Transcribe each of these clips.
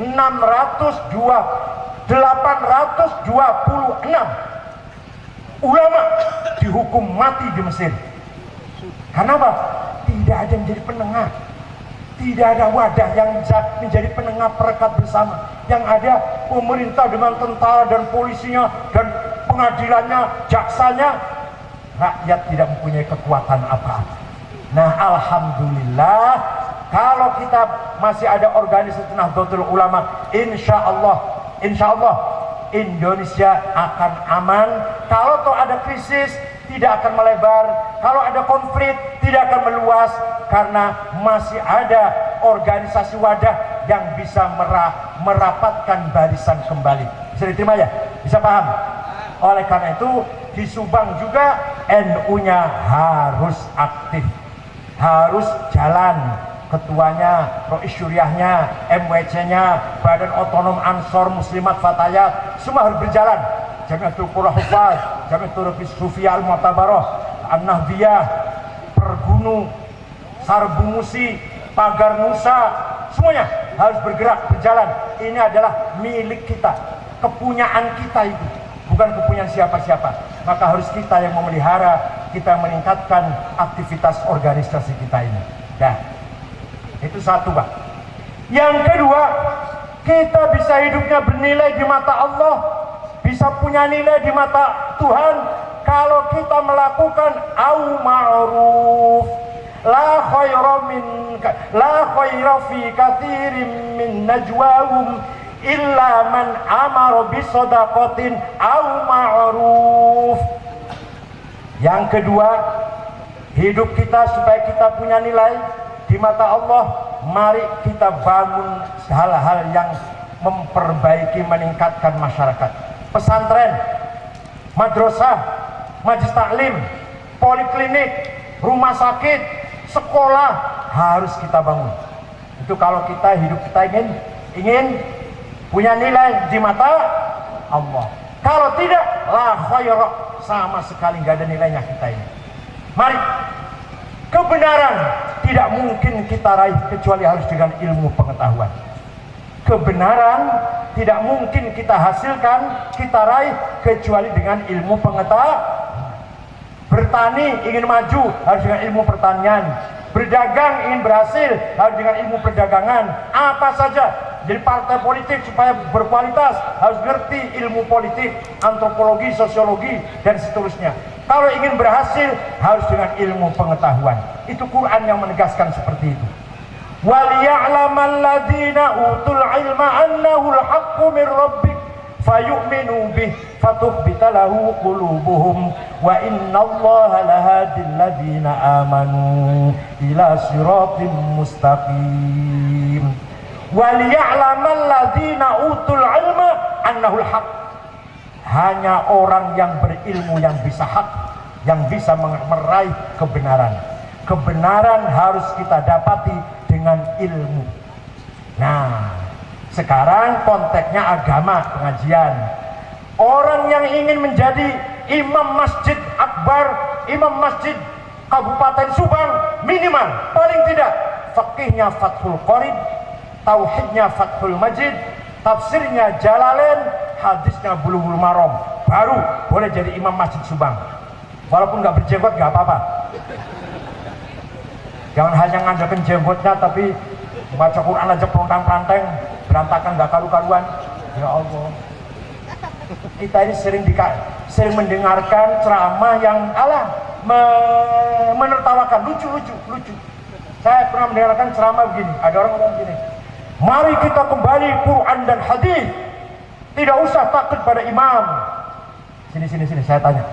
826 ulama dihukum mati di Mesir. Karena apa? Tidak ada yang menjadi penengah, tidak ada wadah yang menjadi penengah perekat bersama. Yang ada pemerintah dengan tentara dan polisinya dan pengadilannya, jaksanya. Rakyat tidak mempunyai kekuatan apa-apa. Nah, alhamdulillah kalau kita masih ada organisasi Nahdlatul Ulama, insya Allah Indonesia akan aman. Kalau toh ada krisis, tidak akan melebar. Kalau ada konflik, tidak akan meluas, karena masih ada organisasi wadah yang bisa merapatkan barisan kembali. Bisa diterima ya? Bisa paham? Oleh karena itu di Subang juga NU-nya harus aktif, harus jalan. Ketuanya, Rois Syuriahnya, MWC-nya, Badan Otonom Ansor Muslimat Fatayat, semua harus berjalan. Jamiatul Qurra Hufaz, Jamiatul Sufia Al-Mu'tabarah, An-Nahdiyah, Pergunu, Sarbu Musi, Pagar Nusa, semuanya harus bergerak, berjalan. Ini adalah milik kita, kepunyaan kita itu, bukan kepunyaan siapa-siapa. Maka harus kita yang memelihara, kita meningkatkan aktivitas organisasi kita ini. Nah, itu satu, Pak. Yang kedua, kita bisa hidupnya bernilai di mata Allah, bisa punya nilai di mata Tuhan kalau kita melakukan au ma'ruf. La khaira fi katsirin min najwahum illa man amara bi shadaqatin au ma'ruf. Yang kedua, hidup kita supaya kita punya nilai di mata Allah, mari kita bangun hal-hal yang memperbaiki, meningkatkan masyarakat. Pesantren, madrasah, majelis taklim, poliklinik, rumah sakit, sekolah harus kita bangun. Itu kalau kita hidup kita ingin punya nilai di mata Allah. Kalau tidak, la khaira, sama sekali nggak ada nilainya kita ini. Mari, kebenaran tidak mungkin kita raih kecuali harus dengan ilmu pengetahuan. Kebenaran tidak mungkin kita hasilkan, kita raih kecuali dengan ilmu pengetahuan. Bertani ingin maju harus dengan ilmu pertanian. Berdagang ingin berhasil harus dengan ilmu perdagangan. Apa saja. Jadi partai politik supaya berkualitas harus ngerti ilmu politik, antropologi, sosiologi, dan seterusnya. Kalau ingin berhasil harus dengan ilmu pengetahuan. Itu Quran yang menegaskan seperti itu. وَلِيَعْلَمَ الَّذِينَ أُوتُوا الْعِلْمَ أَنَّهُ الْحَقُّ مِنْ رَبِّكَ فَيُؤْمِنُوا بِهِ فَتُخْبِتَ لَهُ قُلُوبُهُمْ وَإِنَّ اللَّهَ لَهَادِ الَّذِينَ آمَنُوا إِلَى صِرَاطٍ مُسْتَقِيمٍ. وَلِيَعْلَمَ الَّذِينَ أُوتُوا الْعِلْمَ أَنَّهُ الْحَقُّ. Hanya orang yang berilmu yang bisa hak, yang bisa meraih kebenaran. Kebenaran harus kita dapati dengan ilmu. Nah, sekarang konteksnya agama, pengajian. Orang yang ingin menjadi imam masjid akbar, imam masjid Kabupaten Subang, minimal, paling tidak, fikihnya Fathul Qorib, tauhidnya Fathul Majid, tafsirnya Jalalain, hadisnya Bulughul Maram, baru boleh jadi imam masjid Subang. Walaupun nggak berjenggot nggak apa-apa. Jangan hanya ngandalkan jenggotnya tapi baca Quran aja pelontang-pelanteng, berantakan nggak karu-karuan. Ya Allah, kita ini sering mendengarkan ceramah yang menertawakan, lucu. Saya pernah mendengarkan ceramah begini, ada orang ngomong begini, mari kita kembali Quran dan hadis, tidak usah takut pada imam. Sini, saya tanya,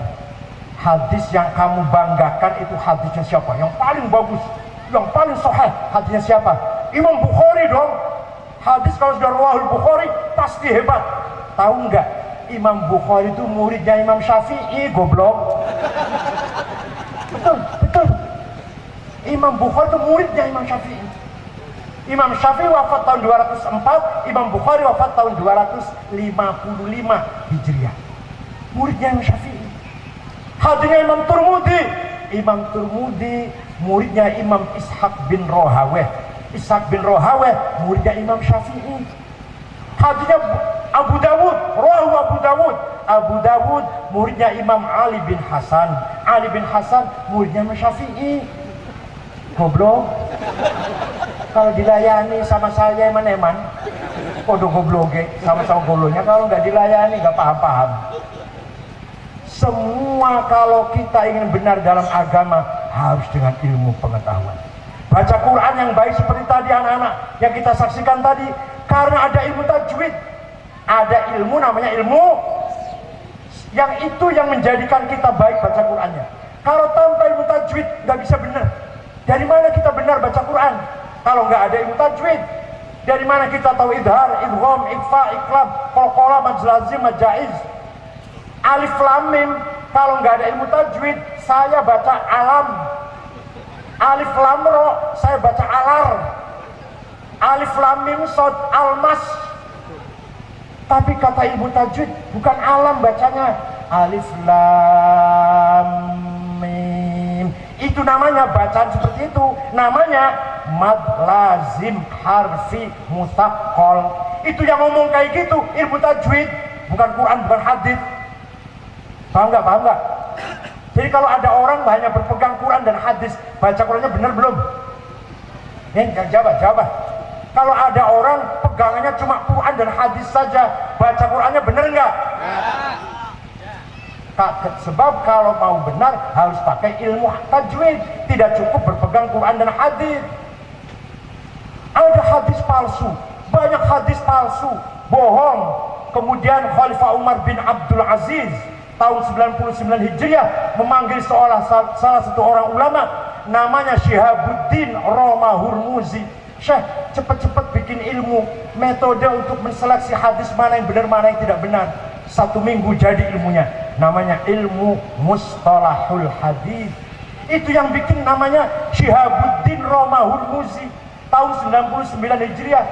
hadis yang kamu banggakan itu hadisnya siapa? Yang paling bagus, yang paling sahih hadisnya siapa? Imam Bukhari dong. Hadis kalau sudah riwayat Bukhari pasti hebat. Tahu nggak? Imam Bukhari itu muridnya Imam Syafi'i, goblok. Betul. Imam Bukhari itu muridnya Imam Syafi'i. Imam Syafi'i wafat tahun 204, Imam Bukhari wafat tahun 255 Hijriah. Muridnya Imam Syafi'i. Hadisnya Imam Turmudi, muridnya Imam Ishaq bin Rahaweh. Ishaq bin Rahaweh muridnya Imam Syafi'i. Hadisnya Abu Dawud, rawahu Abu Dawud. Abu Dawud muridnya Imam Ali bin Hasan. Ali bin Hasan muridnya Imam Syafi'i. Goblok. Kalau dilayani sama saya eman-eman, podo gobloge sama-sama golonya. Kalau nggak dilayani nggak paham-paham. Semua kalau kita ingin benar dalam agama harus dengan ilmu pengetahuan. Baca Quran yang baik seperti tadi anak-anak yang kita saksikan tadi, karena ada ilmu tajwid. Ada ilmu namanya ilmu yang itu yang menjadikan kita baik baca Qurannya. Kalau tanpa ilmu tajwid nggak bisa benar. Dari mana kita benar baca Quran? Kalau nggak ada ilmu tajwid, dari mana kita tahu idhar, idgham, ikhfa, iqlab, qalqalah, mad lazim, mad jaiz, alif lam mim? Kalau nggak ada ilmu tajwid, saya baca alam. Alif lam ro, saya baca alar. Alif lam mim sod almas. Tapi kata ilmu tajwid bukan alam bacanya, alif lam mim. Itu namanya bacaan seperti itu, namanya mad lazim harfi mutsaqqal. Itu yang ngomong kayak gitu ilmu tajwid, bukan Quran, bukan hadis. Paham nggak? Paham nggak? Jadi kalau ada orang hanya berpegang Quran dan hadis, baca Qurannya benar belum? Jawab. Kalau ada orang pegangannya cuma Quran dan hadis saja, baca Qurannya benar nggak? Sebab kalau mau benar harus pakai ilmu tajwid, tidak cukup berpegang Quran dan hadis. Ada hadis palsu, banyak hadis palsu, bohong. Kemudian Khalifah Umar bin Abdul Aziz tahun 99 Hijriah memanggil salah satu orang ulama namanya Syihabuddin Roma Hurmuzi. Syekh, cepat-cepat bikin ilmu, metode untuk menseleksi hadis mana yang benar, mana yang tidak benar. 1 minggu jadi ilmunya, namanya ilmu mustalahul hadis. Itu yang bikin namanya Syihabuddin Roma Hurmuzi tahun 99 Hijriah.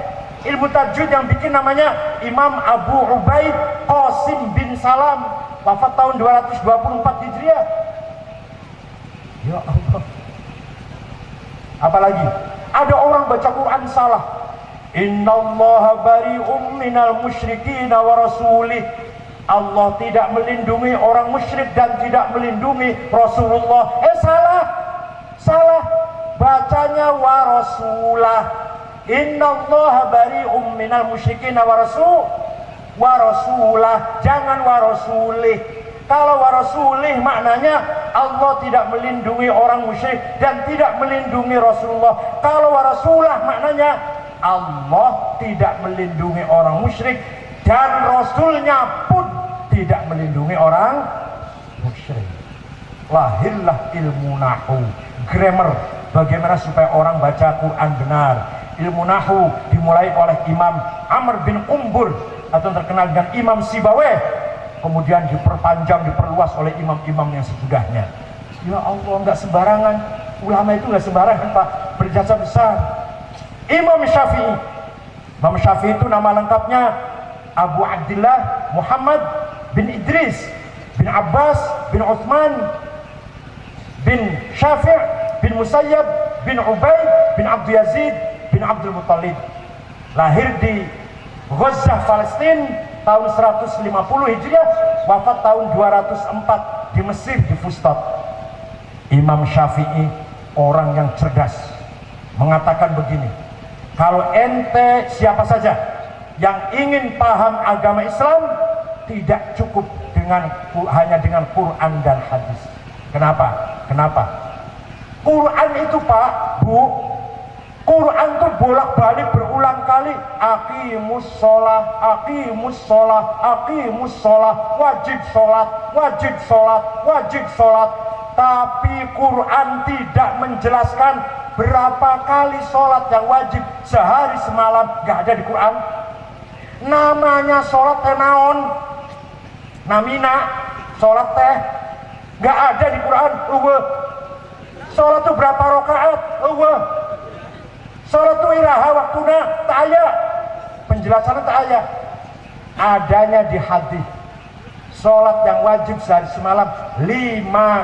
Ilmu tajwid yang bikin namanya Imam Abu Ubaid Qasim bin Salam, wafat tahun 224 Hijriah. Ya Allah. Apalagi ada orang baca Quran salah. Innallaha bari'um minal musyrikin wa rasulih. Allah tidak melindungi orang musyrik dan tidak melindungi Rasulullah. Salah. Bacanya wa rasulah. Innallaha bari'um minal musyrikin wa rasulah. Jangan wa rasulih. Kalau wa rasulih maknanya Allah tidak melindungi orang musyrik dan tidak melindungi Rasulullah. Kalau wa rasulah maknanya Allah tidak melindungi orang musyrik dan Rasulnya pun tidak melindungi orang musyrik. Lahirlah ilmu nahu, grammar, bagaimana supaya orang baca Quran benar. Ilmu nahu dimulai oleh Imam Amr bin Umbur atau terkenal dengan Imam Sibawayh, kemudian diperpanjang, diperluas oleh imam-imam yang sesudahnya. Ya Allah, nggak sembarangan. Ulama itu nggak sembarangan, Pak, berjasa besar. Imam Syafi'i itu nama lengkapnya Abu Abdillah Muhammad bin Idris bin Abbas bin Uthman bin Syafi' bin Musayyab bin Ubaid bin Abdul Yazid bin Abdul Muttalib. Lahir di Gaza, Palestina tahun 150 Hijriah, wafat tahun 204 di Mesir, di Fustat. Imam Syafi'i orang yang cerdas, mengatakan begini, kalau ente siapa saja yang ingin paham agama Islam, tidak cukup hanya dengan Quran dan hadis. Kenapa? Quran itu, Pak, Bu, Quran itu bolak-balik berulang kali, aqimus sholah, wajib sholat. Tapi Quran tidak menjelaskan berapa kali sholat yang wajib sehari semalam. Gak ada di Quran. Namanya sholat teh naon, namina sholat teh gak ada di Quran. Sholat itu berapa rakaat? Sholat itu iraha waktuna ta'aya, penjelasannya ta'aya. Adanya di hadis, sholat yang wajib sehari semalam 5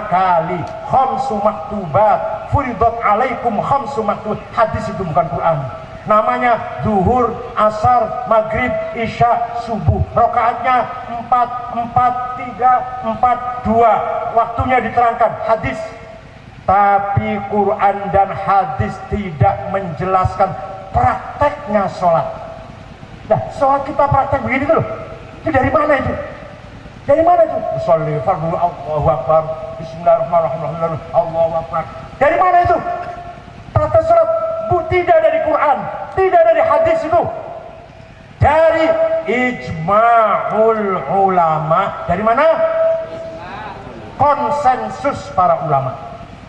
kali, khamsu maktubat, furidat alaikum khamsu maktubat. Hadis itu bukan Quran. Namanya zuhur, asar, maghrib, isya, subuh. Rakaatnya 4, 4, 3, 4, 2. Waktunya diterangkan hadis. Tapi Quran dan hadis tidak menjelaskan prakteknya sholat. Nah, sholat kita praktek begini tuh loh. Itu dari mana itu? Dari mana itu? Sholli fardu Allahu Akbar, Bismillahirrahmanirrahim, Allahu Akbar. Dari mana itu? Tata sholat tidak dari Quran, tidak dari hadis itu. Dari ijma'ul ulama. Dari mana? Konsensus para ulama.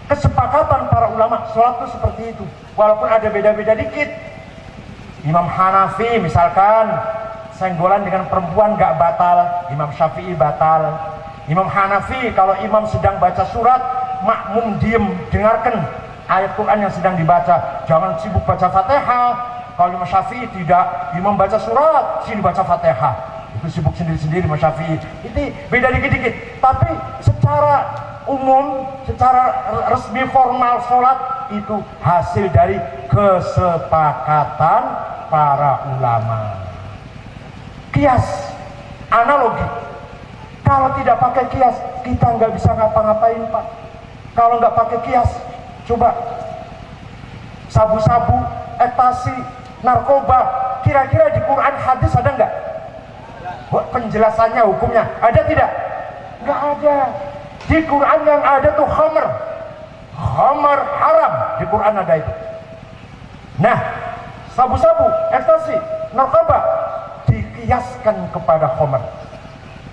Kesepakatan para ulama sholat itu seperti itu. Walaupun ada beda-beda dikit. Imam Hanafi misalkan senggolan dengan perempuan gak batal, Imam Syafi'i batal. Imam Hanafi kalau imam sedang baca surat, makmum diem dengarkan ayat Quran yang sedang dibaca, jangan sibuk baca Fatihah. Kalau Imam Syafi'i tidak, imam baca surat, sini baca Fatihah, itu sibuk sendiri-sendiri Imam Syafi'i. Itu beda dikit-dikit, tapi secara umum, secara resmi formal sholat itu hasil dari kesepakatan para ulama. Kias, analogi. Kalau tidak pakai kias, kita nggak bisa ngapa-ngapain, Pak. Kalau nggak pakai kias, coba sabu-sabu, ekstasi, narkoba, kira-kira di Quran hadis ada nggak? Penjelasannya, hukumnya ada tidak? Nggak ada. Di Quran yang ada tuh khamr haram, di Quran ada itu. Nah, sabu-sabu, ekstasi, narkoba dikiaskan kepada khamr.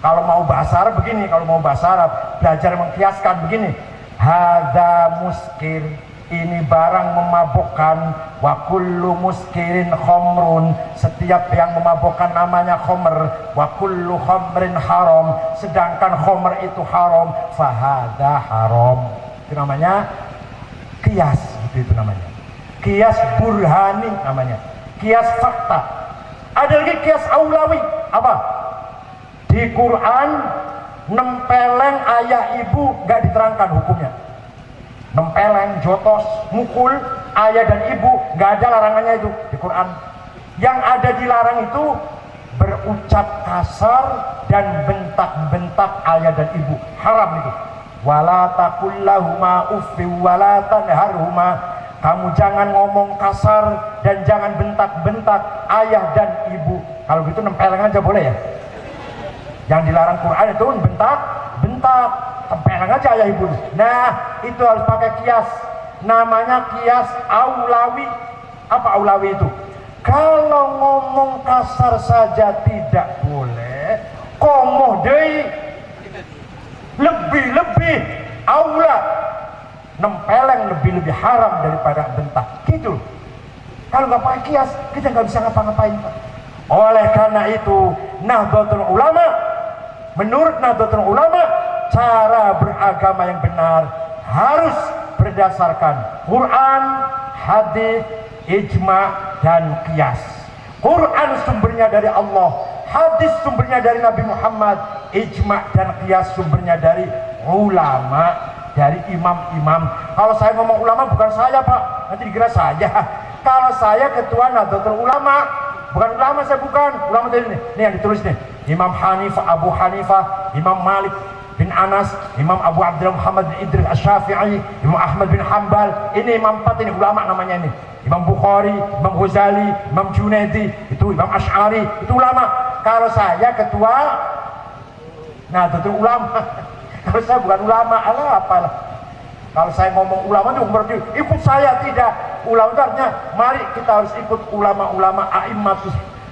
Kalau mau bahasa Arab begini, kalau mau bahasa Arab belajar mengkiaskan begini. Hada muskir, ini barang memabukkan. Wa kullu muskirin khamrun, setiap yang memabukkan namanya khamr. Wa kullu khamrin haram, sedangkan khamr itu haram. Fahada haram, itu namanya kias, itu namanya kias burhani, namanya kias fakta. Ada lagi kias aulawi. Apa? Di Quran nempeleng ayah ibu gak diterangkan hukumnya. Nempeleng, jotos, mukul ayah dan ibu gak ada larangannya itu di Quran. Yang ada dilarang itu berucap kasar dan bentak-bentak ayah dan ibu, haram itu. Wala taqullahuma uffi wala tanharhuma, kamu jangan ngomong kasar dan jangan bentak-bentak ayah dan ibu. Kalau gitu nempeleng aja boleh ya. Yang dilarang Quran itu bentak, tempeleng aja ayah ibu. Nah, itu harus pakai kias. Namanya kias aulawi. Apa aulawi itu? Kalau ngomong kasar saja tidak boleh, komoh deh, lebih aula, nempeleng lebih haram daripada bentak. Gitu. Kalau nggak pakai kias, kita nggak bisa ngapa-ngapain. Oleh karena itu, Nahdlatul Ulama, menurut Nahdlatul Ulama, cara beragama yang benar harus berdasarkan Quran, hadis, ijma, dan qiyas. Quran sumbernya dari Allah, hadis sumbernya dari Nabi Muhammad, ijma dan qiyas sumbernya dari ulama, dari imam-imam. Kalau saya ngomong ulama bukan saya, Pak, nanti dikira saya. Kalau saya ketua Nahdlatul Ulama, bukan ulama, saya bukan ulama dari ini. Nih yang ditulis nih, Imam Hanifah, Abu Hanifah, Imam Malik bin Anas, Imam Abu Abdullah Muhammad bin Idris Asy-Syafi'i, Imam Ahmad bin Hanbal. Ini imam 4 ini ulama namanya ini. Imam Bukhari, Imam Ghazali, Imam Junaidi, itu Imam Asy'ari, itu ulama. Kalau saya ketua Nahdlatul Ulama, kalau saya bukan ulama, apalah. Kalau saya ngomong ulama itu berarti ikut saya, tidak. Ulama itu artinya mari kita harus ikut ulama-ulama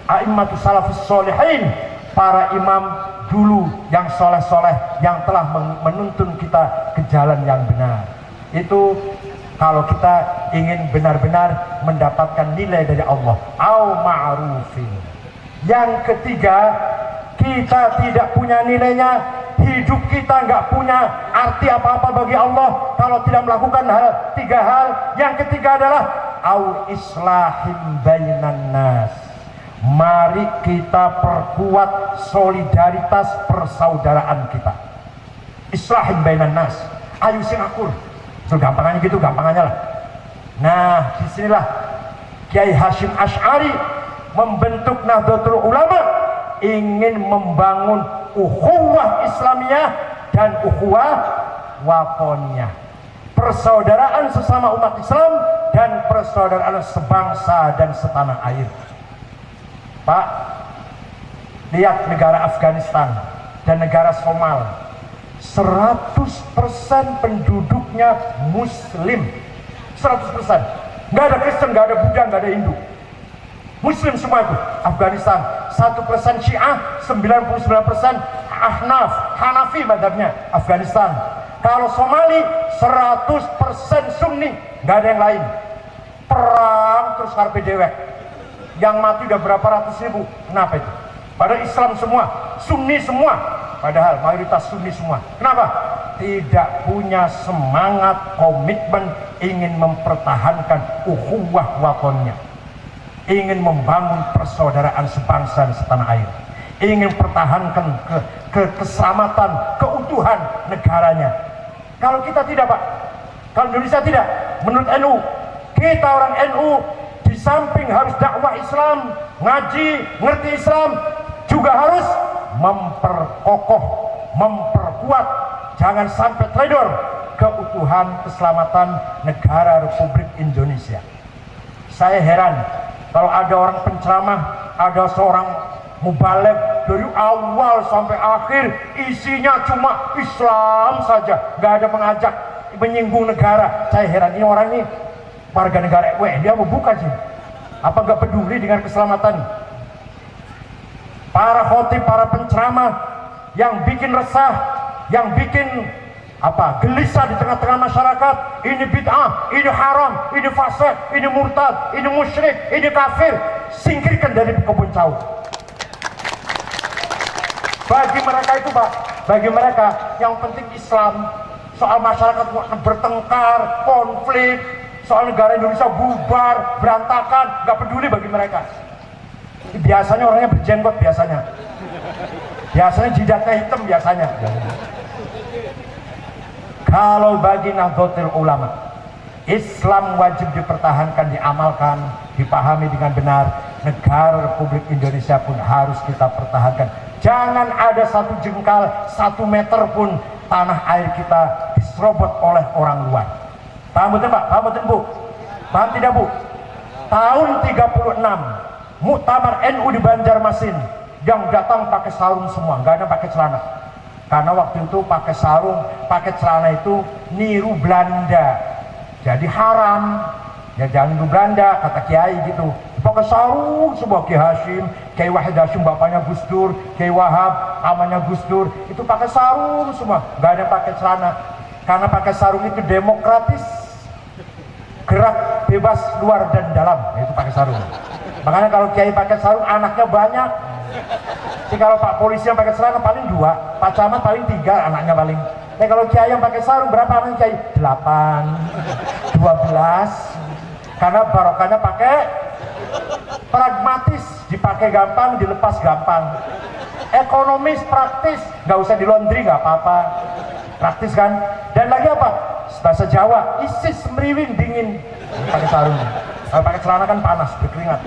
a'immatus salafus sholihin, para imam dulu yang soleh-soleh, yang telah menuntun kita ke jalan yang benar. Itu kalau kita ingin benar-benar mendapatkan nilai dari Allah, au ma'rufin. Yang ketiga, kita tidak punya nilainya, hidup kita nggak punya arti apa-apa bagi Allah kalau tidak melakukan tiga hal. Yang ketiga adalah au islahim bainan nas. Mari kita perkuat solidaritas persaudaraan kita. Islahim bainan nas. Ayo sing akur. Itu gampangannya gitu, gampangannya lah. Nah, disinilah Kiai Hasyim Asy'ari membentuk Nahdlatul Ulama, ingin membangun ukhuwah Islamiyah dan ukhuwah watoniyah, persaudaraan sesama umat Islam dan persaudaraan sebangsa dan setanah air. Pak, lihat negara Afghanistan dan negara Somal, 100% penduduknya Muslim, 100%. Nggak ada Kristen, nggak ada Buddha, nggak ada Hindu, Muslim semua itu. Afghanistan 1% Syiah, 99% Ahnaf, Hanafi madhabnya Afghanistan. Kalau Somali 100% Sunni, nggak ada yang lain. Perang terus karpe dewek, yang mati udah berapa ratus ribu. Kenapa itu? Padahal Islam semua, Sunni semua, padahal mayoritas Sunni semua. Kenapa? Tidak punya semangat komitmen ingin mempertahankan ukhuwah watonnya, ingin membangun persaudaraan sebangsa dan setanah air, ingin mempertahankan keselamatan, keutuhan negaranya. Kalau kita tidak, Pak, kalau Indonesia tidak, menurut NU, kita orang NU di samping harus dakwah Islam, ngaji, ngerti Islam, juga harus memperkokoh, memperkuat, jangan sampai teledor keutuhan keselamatan negara Republik Indonesia. Saya heran kalau ada orang penceramah, ada seorang mubaligh dari awal sampai akhir isinya cuma Islam saja, nggak ada mengajak menyinggung negara. Saya heran, ini orang ini warga negara dia mau bukan sih? Apa nggak peduli dengan keselamatan? Para khotib, para penceramah yang bikin resah, yang bikin gelisah di tengah-tengah masyarakat, ini bid'ah, ini haram, ini fasik, ini murtad, ini musyrik, ini kafir, singkirkan dari kebun jauh. Bagi mereka itu, Pak, bagi mereka yang penting Islam, soal masyarakat bertengkar, konflik, soal negara Indonesia bubar, berantakan, nggak peduli bagi mereka. Biasanya orangnya berjenggot, biasanya jidatnya hitam biasanya. Kalau bagi Nahdlatul Ulama, Islam wajib dipertahankan, diamalkan, dipahami dengan benar. Negara Republik Indonesia pun harus kita pertahankan. Jangan ada satu jengkal, 1 meter pun tanah air kita diserobot oleh orang luar. Paham betul, Pak? Paham betul, Bu? Paham tidak, Bu? Tahun 36 Muktamar NU di Banjarmasin, yang datang pakai sarung semua, nggak ada pakai celana. Karena waktu itu pakai sarung, pakai celana itu niru Belanda, jadi haram. Ya jangan niru Belanda, kata Kiai gitu. Pakai sarung semua, Kiai Hasyim, Kiai Wahid Hasyim bapaknya Gus Dur, Kiai Wahab amannya Gus Dur, itu pakai sarung semua, nggak ada pakai celana. Karena pakai sarung itu demokratis, gerak bebas luar dan dalam, itu pakai sarung. Makanya kalau Kiai pakai sarung anaknya banyak. Jadi kalau Pak Polisi yang pakai celana paling 2, Pak Camat paling 3 anaknya paling. Tapi kalau Kiai yang pakai sarung berapa anaknya Kiai? 8, 12. Karena barokahnya pakai pragmatis, dipakai gampang, dilepas gampang. Ekonomis, praktis, nggak usah di laundry nggak apa-apa. Praktis kan? Dan lagi apa? Bahasa Jawa, isis meriwing dingin. Pakai sarung. Kalau pakai celana kan panas, berkeringat.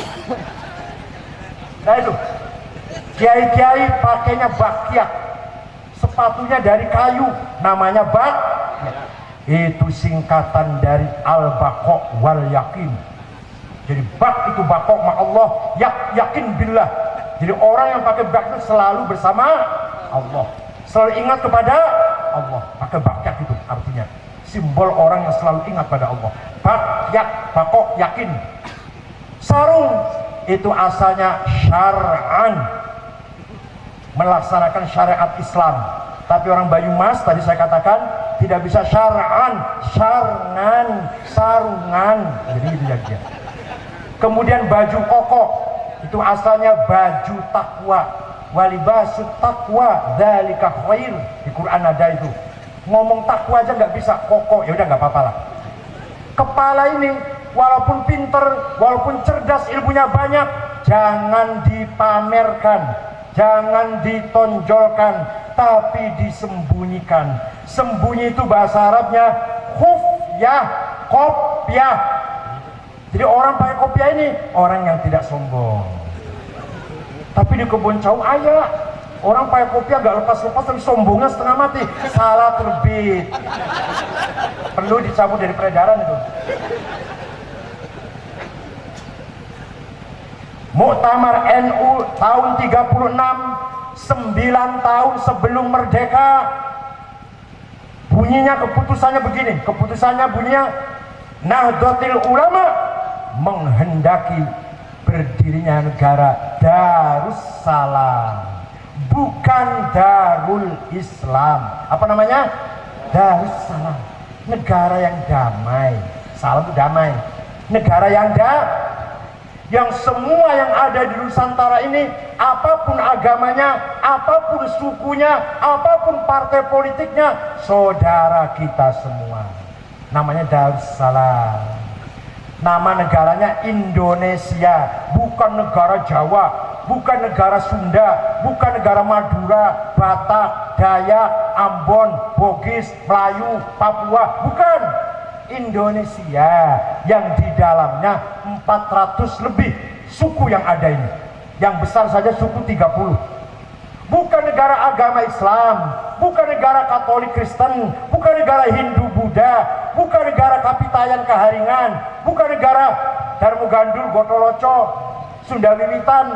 Nah itu, kiai-kiai pakainya bakyat, sepatunya dari kayu, namanya bak. Itu singkatan dari al-baqa wal yakin. Jadi bak itu baqa ma Allah, yakin billah. Jadi orang yang pakai bak itu selalu bersama Allah, selalu ingat kepada Allah. Pakai bakyat itu artinya simbol orang yang selalu ingat pada Allah. Bakyat, baqa, yakin. Sarung itu asalnya syar'an, melaksanakan syariat Islam. Tapi orang Banyumas tadi saya katakan tidak bisa syar'an, syarngan, sarungan. Jadi itu dia. Kemudian baju koko itu asalnya baju takwa. Walibasut takwa dzalika khair. Di Quran ada itu. Ngomong takwa aja nggak bisa, koko, ya udah nggak apa-apa lah. Kepala ini walaupun pinter, walaupun cerdas, ilmunya banyak, jangan dipamerkan, jangan ditonjolkan, tapi disembunyikan. Sembunyi itu bahasa Arabnya khufyah, kopyah. Jadi orang pakai kopiah ini orang yang tidak sombong. Tapi di kebun Caum ayah orang pakai kopiah gak lepas-lepas tapi sombongnya setengah mati. Salah terbit. Perlu dicabut dari peredaran itu. Muktamar NU tahun 36, 9 tahun sebelum merdeka. Bunyinya keputusannya begini. Keputusannya bunyinya Nahdlatul Ulama menghendaki berdirinya negara Darussalam, bukan Darul Islam. Apa namanya? Darussalam. Negara yang damai. Salam itu damai. Negara yang semua yang ada di Nusantara ini, apapun agamanya, apapun sukunya, apapun partai politiknya, saudara kita semua. Namanya Darussalam. Nama negaranya Indonesia, bukan negara Jawa, bukan negara Sunda, bukan negara Madura, Batak, Dayak, Ambon, Bugis, Melayu, Papua, bukan. Indonesia yang di dalamnya 400 lebih suku yang ada ini. Yang besar saja suku 30. Bukan negara agama Islam, bukan negara Katolik Kristen, bukan negara Hindu Buddha, bukan negara Kapitayan Kaharingan, bukan negara Darmo Gandul Gotoloco, Sunda Wiwitan,